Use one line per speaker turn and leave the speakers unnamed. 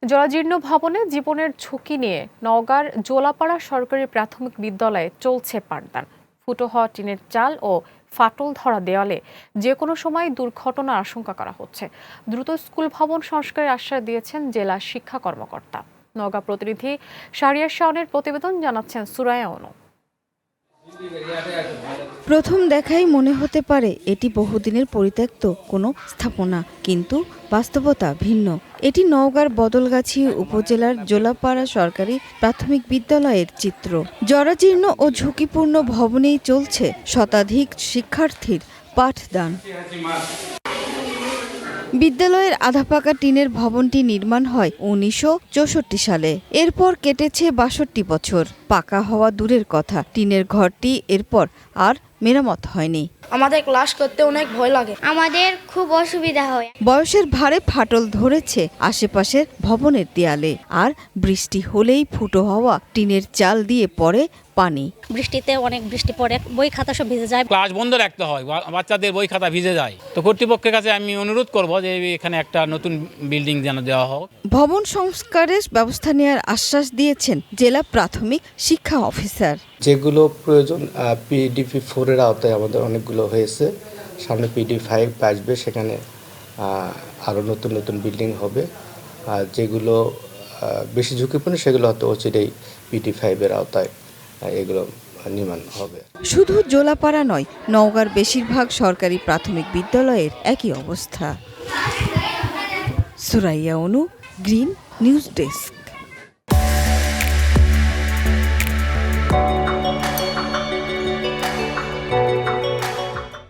জরাজীর্ণ ভবনে জীবনের ঝুঁকি নিয়ে নওগাঁর জোলাপাড়া সরকারি প্রাথমিক বিদ্যালয়ে চলছে পাঠদান। ফুটো হওয়া টিনের চাল ও ফাটল ধরা দেওয়ালে যে কোনো সময় দুর্ঘটনার আশঙ্কা করা হচ্ছে। দ্রুত স্কুল ভবন সংস্কারের আশ্বাস দিয়েছেন জেলা শিক্ষা কর্মকর্তা। নওগাঁ প্রতিনিধি শাহরিয়ার শাওনের প্রতিবেদন, জানাচ্ছেন সুরাইয়া অনু।
প্রথম দেখাই মনে হতে পারে এটি বহুদিনের পরিত্যক্ত কোনো স্থাপনা, কিন্তু বাস্তবতা ভিন্ন। এটি নওগাঁর বদলগাছি উপজেলার জোলাপাড়া সরকারি প্রাথমিক বিদ্যালয়ের চিত্র। জরাজীর্ণ ও ঝুঁকিপূর্ণ ভবনেই চলছে শতাধিক শিক্ষার্থীর পাঠদান। বিদ্যালয়ের আধাপাকা টিনের ভবনটি নির্মাণ হয় ১৯৬৪ সালে। এরপর কেটেছে ৬২ বছর। পাকা হওয়া দূরের কথা, টিনের ঘরটি এরপর আর মেরামত হয়নি।
আমাদের ক্লাস করতে অনেক ভয় লাগে,
আমাদের খুব অসুবিধা হয়।
বয়সের ভারে ফাটল ধরেছে আশেপাশের ভবনের দেয়ালে, আর বৃষ্টি হলেই ফুটো হওয়া টিনের চাল দিয়ে পড়ে পানি।
বৃষ্টিতে অনেক বৃষ্টি পড়ে, বই খাতা সব ভিজে যায়।
ক্লাস বন্ধ রাখতে হয়, বাচ্চাদের বই খাতা ভিজে যায়। তো কর্তৃপক্ষের কাছে আমি অনুরোধ করব যে এখানে একটা নতুন বিল্ডিং যেন দেওয়া হোক।
ভবন সংস্কারের ব্যবস্থা নেওয়ার আশ্বাস দিয়েছেন জেলা প্রাথমিক শিক্ষা অফিসার।
যেগুলো প্রয়োজন পিডিপি 4 এর আওতায় আমাদের অনেকগুলো হয়েছে, সামনে পিডিপি 5 আসবে, সেখানে আরও নতুন নতুন বিল্ডিং হবে। আর যেগুলো বেশি ঝুঁকিপূর্ণ সেগুলো হয়তো অচিরেই পিডি 5 এর আওতায় এগুলো নির্মাণ হবে।
শুধু জোলাপাড়া নয়, নওগাঁর বেশিরভাগ সরকারি প্রাথমিক বিদ্যালয়ের একই অবস্থা। সুরাইয়া অনু, গ্রিন নিউজ ডেস্ক।